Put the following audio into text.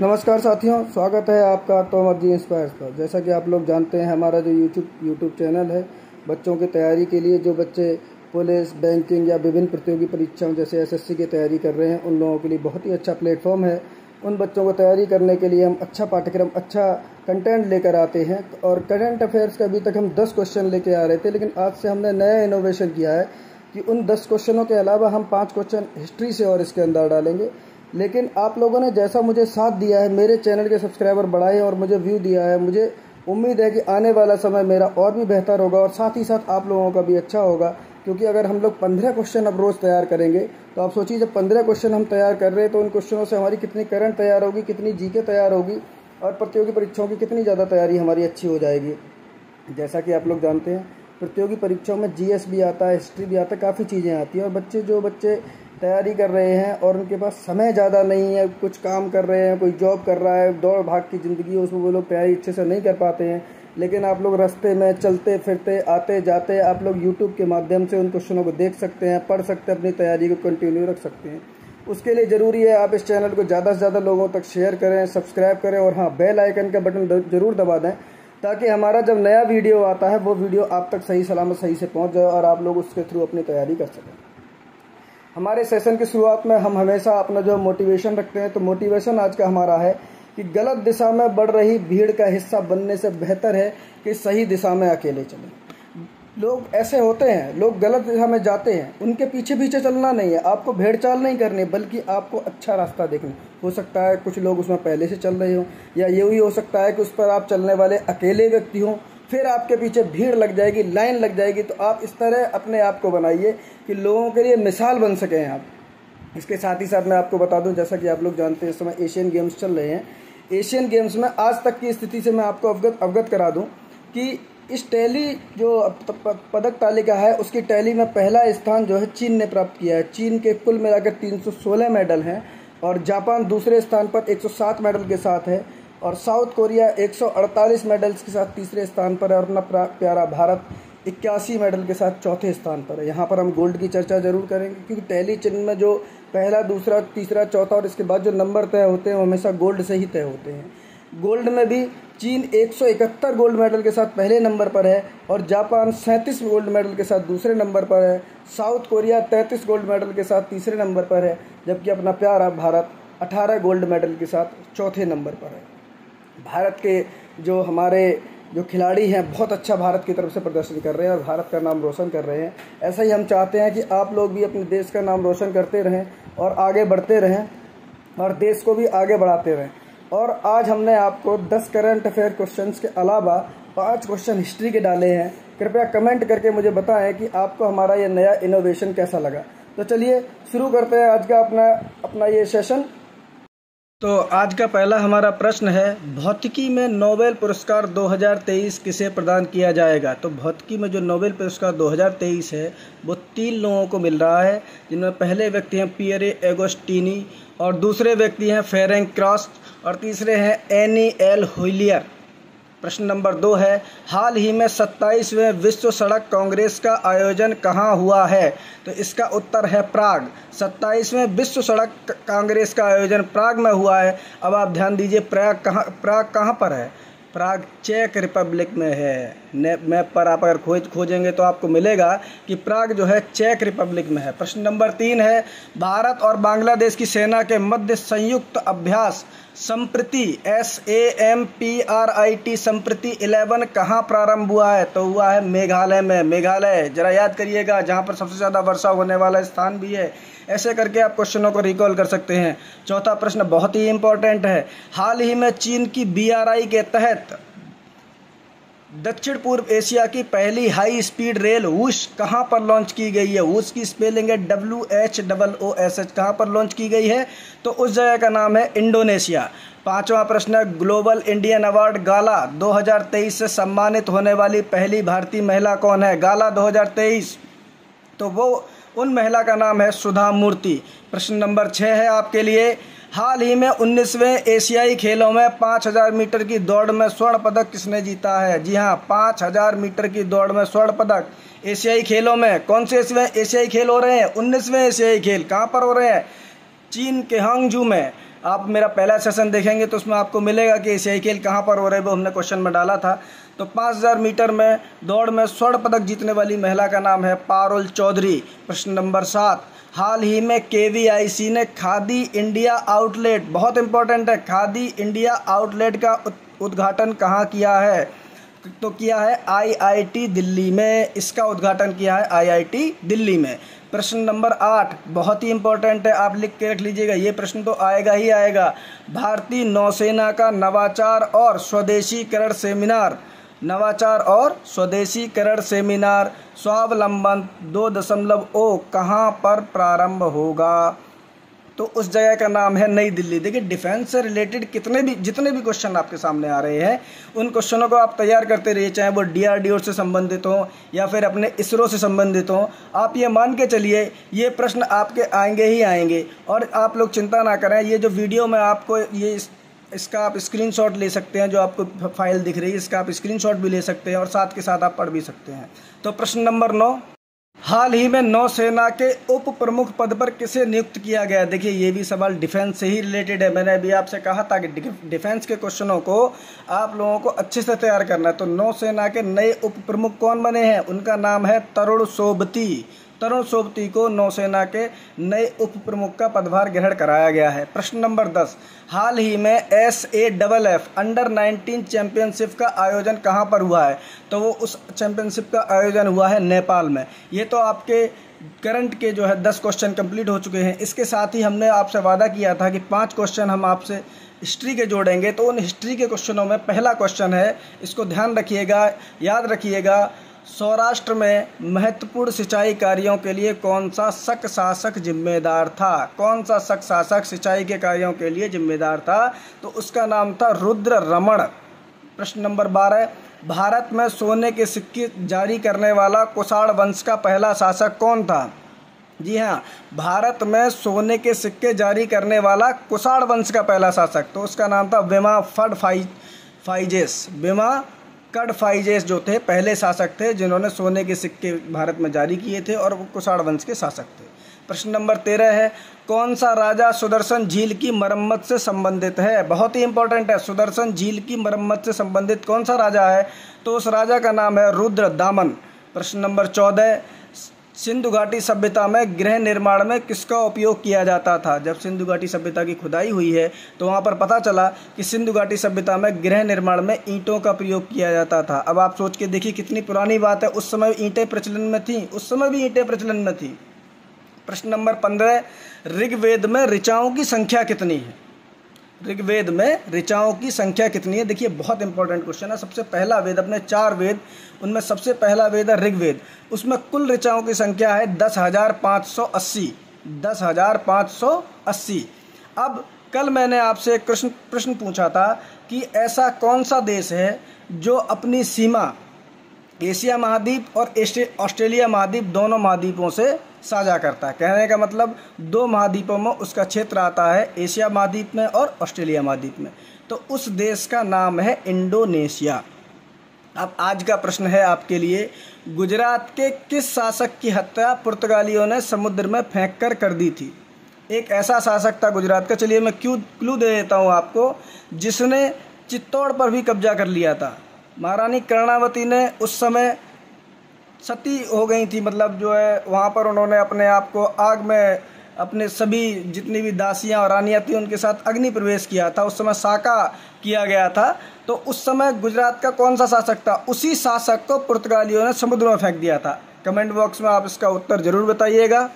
नमस्कार साथियों, स्वागत है आपका तोमर जी इंस्पायर्स पर। जैसा कि आप लोग जानते हैं, हमारा जो यूट्यूब चैनल है बच्चों की तैयारी के लिए, जो बच्चे पुलिस, बैंकिंग या विभिन्न प्रतियोगी परीक्षाओं जैसे एसएससी की तैयारी कर रहे हैं, उन लोगों के लिए बहुत ही अच्छा प्लेटफॉर्म है। उन बच्चों को तैयारी करने के लिए हम अच्छा पाठ्यक्रम, अच्छा कंटेंट लेकर आते हैं। और करंट अफेयर्स का अभी तक हम 10 क्वेश्चन लेके आ रहे थे, लेकिन आज से हमने नया इनोवेशन किया है कि उन 10 क्वेश्चनों के अलावा हम 5 क्वेश्चन हिस्ट्री से और इसके अंदर डालेंगे। लेकिन आप लोगों ने जैसा मुझे साथ दिया है, मेरे चैनल के सब्सक्राइबर बढ़ाए और मुझे व्यू दिया है, मुझे उम्मीद है कि आने वाला समय मेरा और भी बेहतर होगा और साथ ही साथ आप लोगों का भी अच्छा होगा। क्योंकि अगर हम लोग 15 क्वेश्चन अब रोज़ तैयार करेंगे तो आप सोचिए, जब 15 क्वेश्चन हम तैयार कर रहे हैं तो उन क्वेश्चनों से हमारी कितनी करंट तैयार होगी, कितनी जीके तैयार होगी और प्रतियोगी परीक्षाओं की कितनी ज़्यादा तैयारी हमारी अच्छी हो जाएगी। जैसा कि आप लोग जानते हैं, प्रतियोगी परीक्षाओं में जीएस भी आता है, हिस्ट्री भी आता है, काफ़ी चीज़ें आती हैं। और जो बच्चे तैयारी कर रहे हैं और उनके पास समय ज़्यादा नहीं है, कुछ काम कर रहे हैं, कोई जॉब कर रहा है, दौड़ भाग की ज़िंदगी है, उसमें वो लोग तैयारी अच्छे से नहीं कर पाते हैं। लेकिन आप लोग रास्ते में चलते फिरते, आते जाते, आप लोग यूट्यूब के माध्यम से उन क्वेश्चनों को देख सकते हैं, पढ़ सकते हैं, अपनी तैयारी को कंटिन्यू रख सकते हैं। उसके लिए ज़रूरी है आप इस चैनल को ज़्यादा से ज़्यादा लोगों तक शेयर करें, सब्सक्राइब करें और हाँ, बेल आइकन का बटन ज़रूर दबा दें, ताकि हमारा जब नया वीडियो आता है वो वीडियो आप तक सही सलामत सही से पहुंच जाए और आप लोग उसके थ्रू अपनी तैयारी कर सकें। हमारे सेशन की शुरुआत में हम हमेशा अपना जो मोटिवेशन रखते हैं, तो मोटिवेशन आज का हमारा है कि गलत दिशा में बढ़ रही भीड़ का हिस्सा बनने से बेहतर है कि सही दिशा में अकेले चलें। लोग ऐसे होते हैं, लोग गलत दिशा में जाते हैं, उनके पीछे पीछे चलना नहीं है, आपको भेड़ चाल नहीं करनी, बल्कि आपको अच्छा रास्ता देखना। हो सकता है कुछ लोग उसमें पहले से चल रहे हों, या ये भी हो सकता है कि उस पर आप चलने वाले अकेले व्यक्ति हों, फिर आपके पीछे भीड़ लग जाएगी, लाइन लग जाएगी। तो आप इस तरह अपने आप को बनाइए कि लोगों के लिए मिसाल बन सकें आप। इसके साथ ही साथ मैं आपको बता दूं, जैसा कि आप लोग जानते हैं, इस समय एशियन गेम्स चल रहे हैं। एशियन गेम्स में आज तक की स्थिति से मैं आपको अवगत करा दूं कि इस टैली जो पदक तालिका है, उसकी टैली में पहला स्थान जो है चीन ने प्राप्त किया है। चीन के कुल मिलाकर 316 मेडल हैं और जापान दूसरे स्थान पर 107 मेडल के साथ है और साउथ कोरिया 148 मेडल्स के साथ तीसरे स्थान पर है और अपना प्यारा भारत 81 मेडल के साथ चौथे स्थान पर है। यहाँ पर हम गोल्ड की चर्चा जरूर करेंगे, क्योंकि टैली चिन्ह में जो पहला, दूसरा, तीसरा, चौथा और इसके बाद जो नंबर तय होते हैं वो हमेशा गोल्ड से ही तय होते हैं। गोल्ड में भी चीन 171 गोल्ड मेडल के साथ पहले नंबर पर है और जापान 37 गोल्ड मेडल के साथ दूसरे नंबर पर है। साउथ कोरिया 33 गोल्ड मेडल के साथ तीसरे नंबर पर है, जबकि अपना प्यारा भारत 18 गोल्ड मेडल के साथ चौथे नंबर पर है। भारत के जो हमारे खिलाड़ी हैं, बहुत अच्छा भारत की तरफ से प्रदर्शन कर रहे हैं और भारत का नाम रोशन कर रहे हैं। ऐसा ही हम चाहते हैं कि आप लोग भी अपने देश का नाम रोशन करते रहें और आगे बढ़ते रहें और देश को भी आगे बढ़ाते रहें। और आज हमने आपको 10 करंट अफेयर क्वेश्चंस के अलावा 5 क्वेश्चन हिस्ट्री के डाले हैं। कृपया कमेंट करके मुझे बताएं कि आपको हमारा ये नया इनोवेशन कैसा लगा। तो चलिए शुरू करते हैं आज का अपना ये सेशन। तो आज का पहला हमारा प्रश्न है, भौतिकी में नोबेल पुरस्कार 2023 किसे प्रदान किया जाएगा? तो भौतिकी में जो नोबेल पुरस्कार 2023 है वो 3 लोगों को मिल रहा है, जिनमें पहले व्यक्ति हैं पियरे एगोस्टिनी और दूसरे व्यक्ति हैं फेरेंक क्रास्ट और तीसरे हैं एनी एल हुइलियर। प्रश्न नंबर 2 है, हाल ही में 27वें विश्व सड़क कांग्रेस का आयोजन कहाँ हुआ है? तो इसका उत्तर है प्राग। 27वें विश्व सड़क कांग्रेस का आयोजन प्राग में हुआ है। अब आप ध्यान दीजिए, प्राग कहाँ पर है? प्राग चेक रिपब्लिक में है। मैप पर आप अगर खोजेंगे तो आपको मिलेगा कि प्राग जो है चेक रिपब्लिक में है। प्रश्न नंबर 3 है, भारत और बांग्लादेश की सेना के मध्य संयुक्त अभ्यास संप्रति SAMPRIT संप्रति 11 कहाँ प्रारंभ हुआ है? तो हुआ है मेघालय में। मेघालय जरा याद करिएगा, जहाँ पर सबसे ज़्यादा वर्षा होने वाला स्थान भी है। ऐसे करके आप क्वेश्चनों को रिकॉल कर सकते हैं। चौथा प्रश्न बहुत ही इंपॉर्टेंट है, हाल ही में चीन की BRI के तहत दक्षिण पूर्व एशिया की पहली हाई स्पीड रेल वूश कहाँ पर लॉन्च की गई है? वूश की स्पेलिंग है WHOOSH। कहाँ पर लॉन्च की गई है? तो उस जगह का नाम है इंडोनेशिया। पांचवा प्रश्न है, ग्लोबल इंडियन अवार्ड गाला 2023 से सम्मानित होने वाली पहली भारतीय महिला कौन है? गाला 2023, तो वो उन महिला का नाम है सुधा मूर्ति। प्रश्न नंबर 6 है आपके लिए, हाल ही में 19वें एशियाई खेलों में 5000 मीटर की दौड़ में स्वर्ण पदक किसने जीता है? जी हाँ, 5000 मीटर की दौड़ में स्वर्ण पदक एशियाई खेलों में। कौन से एशियाई खेल हो रहे हैं? 19वें एशियाई खेल। कहाँ पर हो रहे हैं? चीन के हांगझू में। आप मेरा पहला सेशन देखेंगे तो उसमें आपको मिलेगा कि एशियाई खेल कहाँ पर हो रहे हैं, वो हमने क्वेश्चन में डाला था। तो 5000 मीटर में दौड़ में स्वर्ण पदक जीतने वाली महिला का नाम है पारुल चौधरी। प्रश्न नंबर 7, हाल ही में KVIC ने खादी इंडिया आउटलेट, बहुत इंपॉर्टेंट है, खादी इंडिया आउटलेट का उद्घाटन कहाँ किया है? तो किया है IIT दिल्ली में। इसका उद्घाटन किया है IIT दिल्ली में। प्रश्न नंबर 8 बहुत ही इंपॉर्टेंट है, आप लिख के रख लीजिएगा, ये प्रश्न तो आएगा ही आएगा। भारतीय नौसेना का नवाचार और स्वदेशीकरण सेमिनार, नवाचार और स्वदेशीकरण सेमिनार स्वावलंबन 2.0 कहाँ पर प्रारंभ होगा? तो उस जगह का नाम है नई दिल्ली। देखिए डिफेंस से रिलेटेड जितने भी क्वेश्चन आपके सामने आ रहे हैं, उन क्वेश्चनों को आप तैयार करते रहिए, चाहे वो DRDO से संबंधित हो या फिर अपने इसरो से संबंधित हो। आप ये मान के चलिए ये प्रश्न आपके आएंगे ही आएंगे। और आप लोग चिंता ना करें, ये जो वीडियो में आपको इसका आप स्क्रीनशॉट ले सकते हैं, जो आपको फाइल दिख रही है इसका आप स्क्रीनशॉट भी ले सकते हैं और साथ के साथ आप पढ़ भी सकते हैं। तो प्रश्न नंबर 9, हाल ही में नौसेना के उप प्रमुख पद पर किसे नियुक्त किया गया? देखिए ये भी सवाल डिफेंस से ही रिलेटेड है। मैंने अभी आपसे कहा था कि डिफेंस के क्वेश्चनों को आप लोगों को अच्छे से तैयार करना है। तो नौसेना के नए उप प्रमुख कौन बने हैं? उनका नाम है तरुण सोबती। तरुण सोबती को नौसेना के नए उप प्रमुख का पदभार ग्रहण कराया गया है। प्रश्न नंबर 10, हाल ही में SAFF अंडर 19 चैंपियनशिप का आयोजन कहाँ पर हुआ है? तो वो उस चैंपियनशिप का आयोजन हुआ है नेपाल में। ये तो आपके करंट के जो है 10 क्वेश्चन कंप्लीट हो चुके हैं। इसके साथ ही हमने आपसे वादा किया था कि 5 क्वेश्चन हम आपसे हिस्ट्री के जोड़ेंगे। तो उन हिस्ट्री के क्वेश्चनों में पहला क्वेश्चन है, इसको ध्यान रखिएगा, याद रखिएगा, सौराष्ट्र में महत्वपूर्ण सिंचाई कार्यों के लिए कौन सा शक शासक जिम्मेदार था? कौन सा शक शासक सिंचाई के कार्यों के लिए जिम्मेदार था? तो उसका नाम था रुद्र रमण। प्रश्न नंबर 12, भारत में सोने के सिक्के जारी करने वाला कुषाण वंश का पहला शासक कौन था? जी हाँ, भारत में सोने के सिक्के जारी करने वाला कुषाण वंश का पहला शासक, तो उसका नाम था विमा फडफाइजेस। विमा कडफाइजेस जो थे पहले शासक थे जिन्होंने सोने के सिक्के भारत में जारी किए थे और वो कुषाण वंश के शासक थे। प्रश्न नंबर 13 है, कौन सा राजा सुदर्शन झील की मरम्मत से संबंधित है? बहुत ही इंपॉर्टेंट है, सुदर्शन झील की मरम्मत से संबंधित कौन सा राजा है? तो उस राजा का नाम है रुद्रदामन। प्रश्न नंबर 14, सिंधु घाटी सभ्यता में गृह निर्माण में किसका उपयोग किया जाता था? जब सिंधु घाटी सभ्यता की खुदाई हुई है तो वहाँ पर पता चला कि सिंधु घाटी सभ्यता में गृह निर्माण में ईंटों का प्रयोग किया जाता था। अब आप सोच के देखिए कितनी पुरानी बात है, उस समय ईंटें प्रचलन में थी, उस समय भी ईंटें प्रचलन में थी। प्रश्न नंबर 15, ऋग्वेद में ऋचाओं की संख्या कितनी है? ऋग्वेद में ऋचाओं की संख्या कितनी है? देखिए बहुत इंपॉर्टेंट क्वेश्चन है। सबसे पहला वेद, अपने 4 वेद, उनमें सबसे पहला वेद है ऋग्वेद। उसमें कुल ऋचाओं की संख्या है 10,580। 10,580। अब कल मैंने आपसे एक प्रश्न पूछा था कि ऐसा कौन सा देश है जो अपनी सीमा एशिया महाद्वीप और ऑस्ट्रेलिया महाद्वीप दोनों महाद्वीपों से साझा करता है? कहने का मतलब 2 महाद्वीपों में उसका क्षेत्र आता है, एशिया महाद्वीप में और ऑस्ट्रेलिया महाद्वीप में। तो उस देश का नाम है इंडोनेशिया। अब आज का प्रश्न है आपके लिए, गुजरात के किस शासक की हत्या पुर्तगालियों ने समुद्र में फेंक कर दी थी? एक ऐसा शासक था गुजरात का, चलिए मैं क्लू दे देता हूँ आपको, जिसने चित्तौड़ पर भी कब्जा कर लिया था। महारानी कर्णावती ने उस समय सती हो गई थी, मतलब जो है वहाँ पर उन्होंने अपने आप को आग में, अपने सभी जितनी भी दासियाँ और रानियाँ थी उनके साथ अग्नि प्रवेश किया था। उस समय साका किया गया था। तो उस समय गुजरात का कौन सा शासक था? उसी शासक को पुर्तगालियों ने समुद्र में फेंक दिया था। कमेंट बॉक्स में आप इसका उत्तर ज़रूर बताइएगा।